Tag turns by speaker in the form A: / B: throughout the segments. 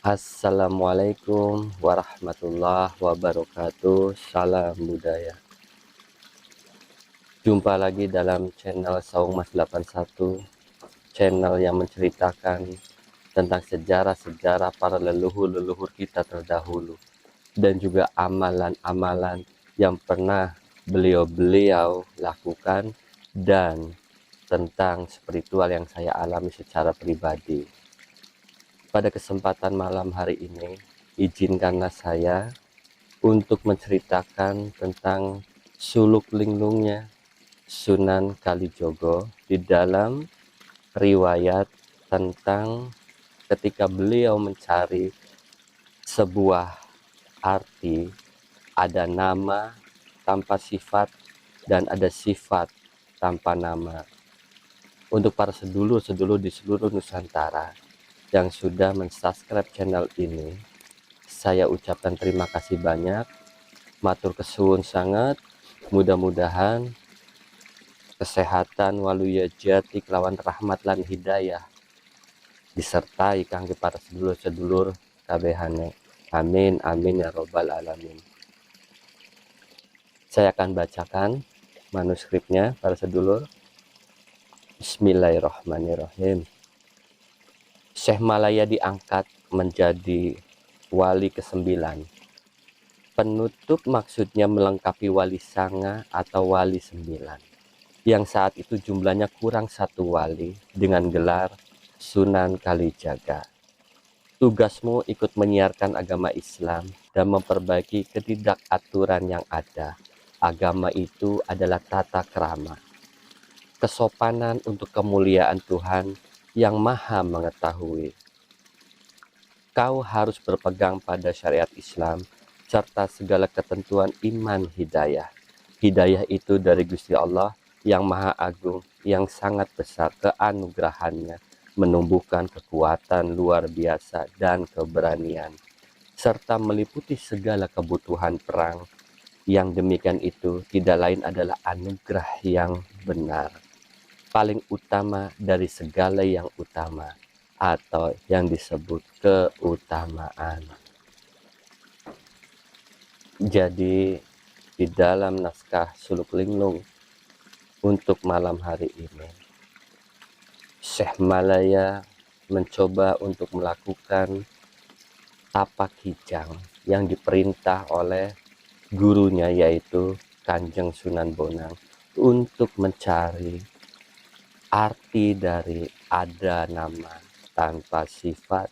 A: Assalamualaikum warahmatullahi wabarakatuh. Salam budaya. Jumpa lagi dalam channel Saung Mas 81, channel yang menceritakan tentang sejarah-sejarah para leluhur-leluhur kita terdahulu dan juga amalan-amalan yang pernah beliau-beliau lakukan dan tentang spiritual yang saya alami secara pribadi. Pada kesempatan malam hari ini, izinkanlah saya untuk menceritakan tentang suluk linglungnya Sunan Kalijogo di dalam riwayat tentang ketika beliau mencari sebuah arti, ada nama tanpa sifat dan ada sifat tanpa nama. Untuk para sedulur-sedulur di seluruh Nusantara yang sudah mensubscribe channel ini, saya ucapkan terima kasih banyak, matur kesuwun sangat. Mudah-mudahan kesehatan waluya jati kelawan rahmat lan hidayah disertai kangge para sedulur-sedulur kabehane. Amin amin ya robbal alamin. Saya akan bacakan manuskripnya para sedulur. Bismillahirrahmanirrahim. Syekh Malaya diangkat menjadi wali ke-9. Penutup maksudnya melengkapi wali sanga atau wali 9, yang saat itu jumlahnya kurang satu wali dengan gelar Sunan Kalijaga. Tugasmu ikut menyiarkan agama Islam dan memperbaiki ketidakaturan yang ada. Agama itu adalah tata krama, kesopanan untuk kemuliaan Tuhan yang maha mengetahui. Kau harus berpegang pada syariat Islam serta segala ketentuan iman hidayah. Hidayah itu dari Gusti Allah yang maha agung, yang sangat besar keanugerahannya, menumbuhkan kekuatan luar biasa dan keberanian, serta meliputi segala kebutuhan perang. Yang demikian itu tidak lain adalah anugerah yang benar, paling utama dari segala yang utama, atau yang disebut keutamaan. Jadi di dalam naskah Suluk Linglung untuk malam hari ini, Syekh Malaya mencoba untuk melakukan tapak hijang yang diperintah oleh gurunya, yaitu Kanjeng Sunan Bonang, untuk mencari arti dari ada nama tanpa sifat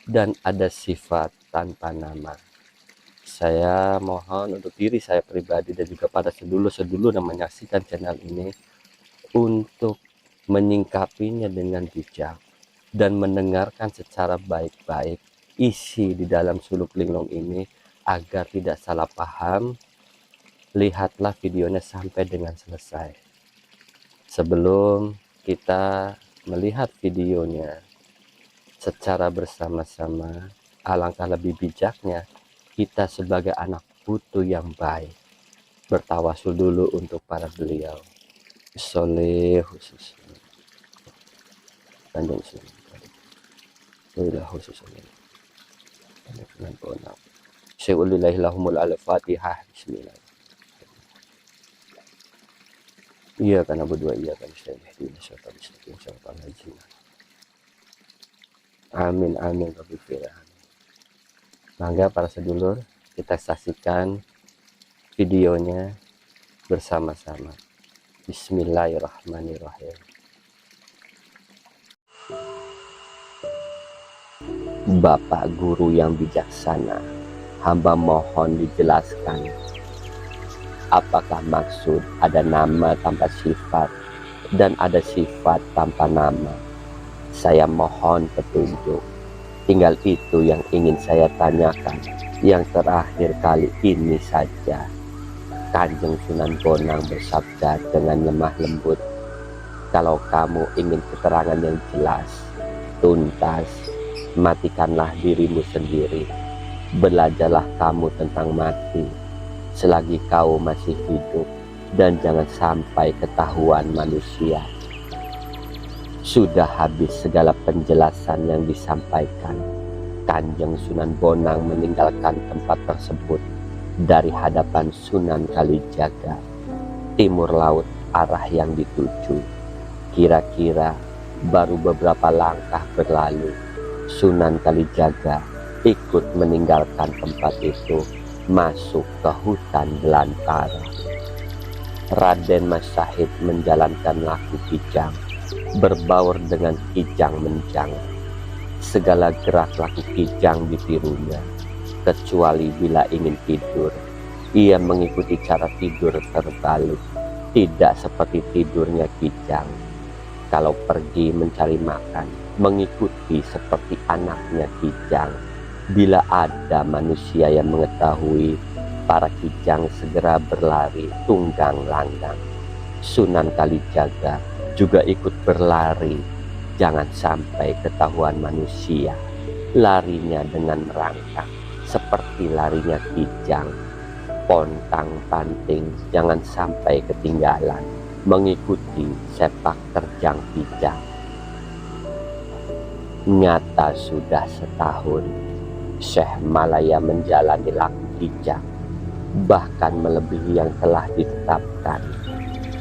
A: dan ada sifat tanpa nama. Saya mohon untuk diri saya pribadi dan juga pada sedulur-sedulur yang menyaksikan channel ini untuk menyingkapinya dengan bijak dan mendengarkan secara baik-baik isi di dalam Suluk Linglung ini agar tidak salah paham. Lihatlah videonya sampai dengan selesai. Sebelum kita melihat videonya secara bersama-sama, alangkah lebih bijaknya kita sebagai anak putu yang baik bertawasul dulu untuk para beliau. Soleh khusus Kanjeng Sunan khususnya Sunan Bonang. Syai'ulillahilahumul al-fatihah. Bismillah. Iya karena berdua iya kan amin amin. Mangga para sedulur, kita saksikan videonya bersama-sama. Bismillahirrahmanirrahim. Bapak guru yang bijaksana, hamba mohon dijelaskan apakah maksud ada nama tanpa sifat dan ada sifat tanpa nama. Saya mohon petunjuk. Tinggal itu yang ingin saya tanyakan, yang terakhir kali ini saja. Kanjeng Sunan Bonang bersabda dengan lemah lembut, kalau kamu ingin keterangan yang jelas, tuntas, matikanlah dirimu sendiri. Belajarlah kamu tentang mati selagi kau masih hidup, dan jangan sampai ketahuan manusia. Sudah habis segala penjelasan yang disampaikan. Kanjeng Sunan Bonang meninggalkan tempat tersebut dari hadapan Sunan Kalijaga. Timur laut arah yang dituju. Kira-kira baru beberapa langkah berlalu, Sunan Kalijaga ikut meninggalkan tempat itu, masuk ke hutan belantara. Raden Mas Syahid menjalankan laku kijang, berbaur dengan kijang menjang. Segala gerak laku kijang ditirunya, kecuali bila ingin tidur. Ia mengikuti cara tidur terbalik, tidak seperti tidurnya kijang. Kalau pergi mencari makan, mengikuti seperti anaknya kijang. Bila ada manusia yang mengetahui, para kijang segera berlari tunggang langgang. Sunan Kalijaga juga ikut berlari. Jangan sampai ketahuan manusia. Larinya dengan merangkak seperti larinya kijang. Pontang panting jangan sampai ketinggalan, mengikuti sepak terjang kijang. Nyata sudah setahun Syekh Malaya menjalani laku kijang, bahkan melebihi yang telah ditetapkan.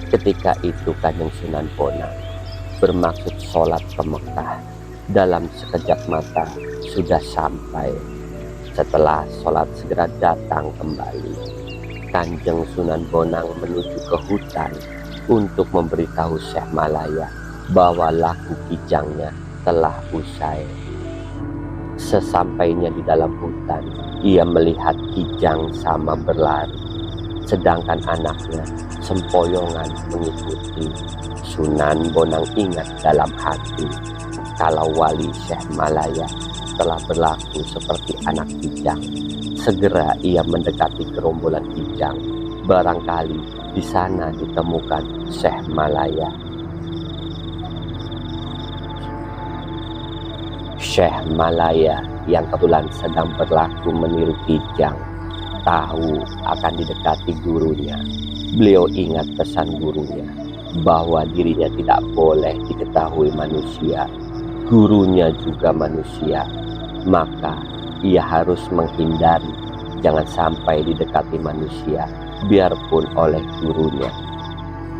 A: Ketika itu Kanjeng Sunan Bonang bermaksud sholat ke Mekah. Dalam sekejap mata sudah sampai. Setelah sholat segera datang kembali. Kanjeng Sunan Bonang menuju ke hutan untuk memberitahu Syekh Malaya bahwa laku kijangnya telah usai. Sesampainya di dalam hutan, ia melihat kijang sama berlari, sedangkan anaknya sempoyongan mengikuti. Sunan Bonang ingat dalam hati, kalau wali Syekh Malaya telah berlaku seperti anak kijang. Segera ia mendekati gerombolan kijang. Barangkali di sana ditemukan Syekh Malaya. Syekh Malaya yang kebetulan sedang berlaku meniru kijang, tahu akan didekati gurunya. Beliau ingat pesan gurunya, bahwa dirinya tidak boleh diketahui manusia, gurunya juga manusia, maka ia harus menghindari, jangan sampai didekati manusia, biarpun oleh gurunya.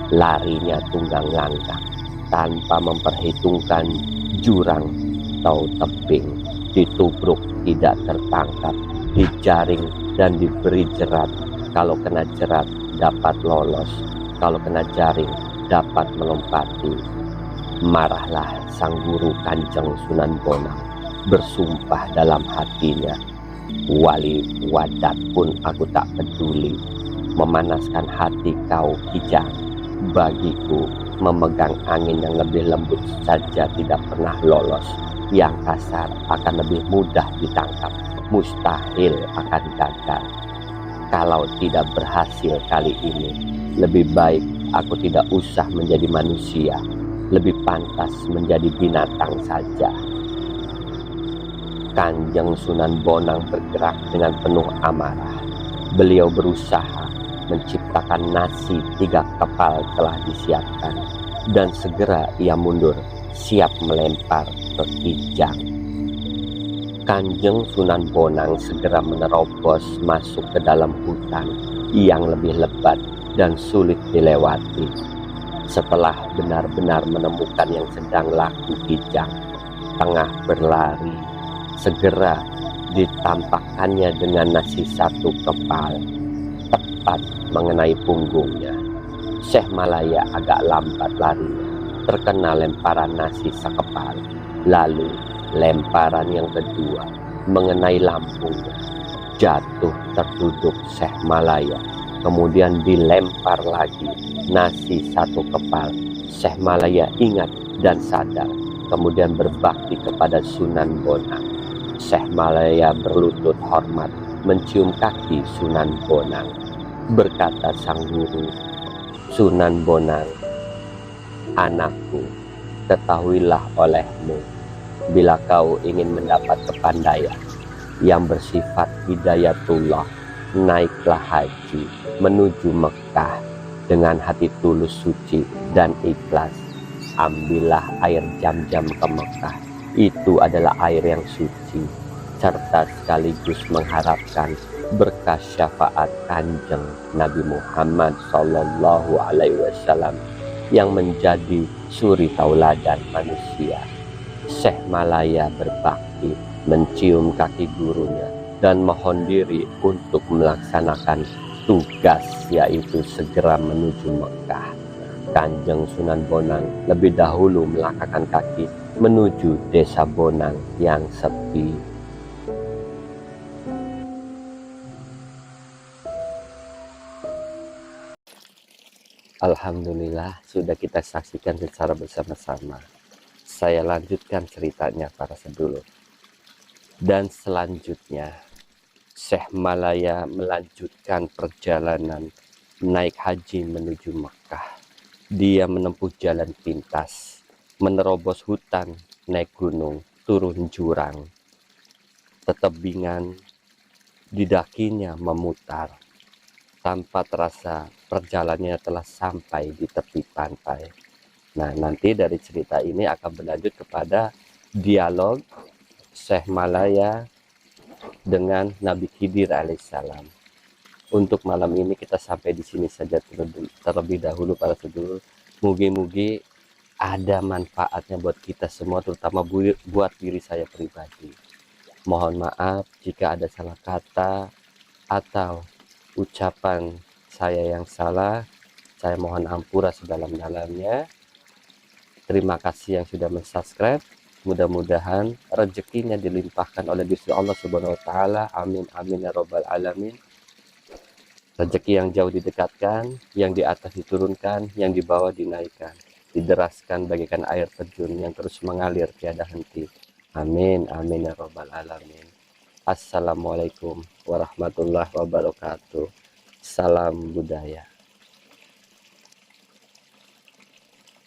A: Larinya tunggang langgang, tanpa memperhitungkan jurang atau tebing, ditubruk tidak tertangkap, dijaring dan diberi jerat. Kalau kena jerat dapat lolos, kalau kena jaring dapat melompati. Marahlah sang guru Kanjeng Sunan Bonang, bersumpah dalam hatinya, wali wadat pun aku tak peduli, memanaskan hati kau kijang. Bagiku memegang angin yang lebih lembut saja tidak pernah lolos, yang kasar akan lebih mudah ditangkap, mustahil akan gagal. Kalau tidak berhasil kali ini, lebih baik aku tidak usah menjadi manusia, lebih pantas menjadi binatang saja. Kanjeng Sunan Bonang bergerak dengan penuh amarah. Beliau berusaha menciptakan nasi 3 kepal telah disiapkan, dan segera ia mundur, siap melempar ke kijang. Kanjeng Sunan Bonang segera menerobos masuk ke dalam hutan yang lebih lebat dan sulit dilewati. Setelah benar-benar menemukan yang sedang laku kijang, tengah berlari, segera ditampakkannya dengan nasi 1 kepal, tepat mengenai punggungnya. Syekh Malaya agak lambat larinya, terkena lemparan nasi sekepal. Lalu lemparan yang kedua mengenai lambungnya, jatuh terduduk Syekh Malaya. Kemudian dilempar lagi nasi 1 kepal. Syekh Malaya ingat dan sadar, kemudian berbakti kepada Sunan Bonang. Syekh Malaya berlutut hormat, mencium kaki Sunan Bonang. Berkata sang guru, Sunan Bonang, anakku, ketahuilah olehmu, bila kau ingin mendapat kepandaian yang bersifat hidayatullah, naiklah haji menuju Mekah dengan hati tulus, suci, dan ikhlas. Ambillah air Zam-Zam ke Mekah, itu adalah air yang suci. serta sekaligus mengharapkan berkah syafaat Kanjeng Nabi Muhammad Sallallahu Alaihi Wasallam yang menjadi suri tauladan manusia. Syekh Malaya berbakti mencium kaki gurunya dan mohon diri untuk melaksanakan tugas, yaitu segera menuju Mekah. Kanjeng Sunan Bonang lebih dahulu melangkahkan kaki menuju desa Bonang yang sepi. Alhamdulillah sudah kita saksikan secara bersama-sama. Saya lanjutkan ceritanya para sedulur. Dan selanjutnya Syekh Malaya melanjutkan perjalanan naik haji menuju Mekah. Dia menempuh jalan pintas, menerobos hutan, naik gunung, turun jurang. Tetebingan didakinya memutar. Tanpa terasa perjalanannya telah sampai di tepi pantai. Nah, nanti dari cerita ini akan berlanjut kepada dialog Syekh Malaya dengan Nabi Khidir alaihissalam. Untuk malam ini kita sampai di sini saja terlebih dahulu para sedulur. Mugi-mugi ada manfaatnya buat kita semua, terutama buat diri saya pribadi. Mohon maaf jika ada salah kata atau ucapan saya yang salah. Saya mohon ampura sedalam-dalamnya. Terima kasih yang sudah mensubscribe. Mudah-mudahan rezekinya dilimpahkan oleh Gusti Allah Subhanahu wa taala. Amin amin ya robbal alamin. Rezeki yang jauh didekatkan, yang di atas diturunkan, yang di bawah dinaikkan, dideraskan bagaikan air terjun yang terus mengalir tiada henti. Amin amin ya robbal alamin. Assalamualaikum warahmatullahi wabarakatuh. Salam budaya.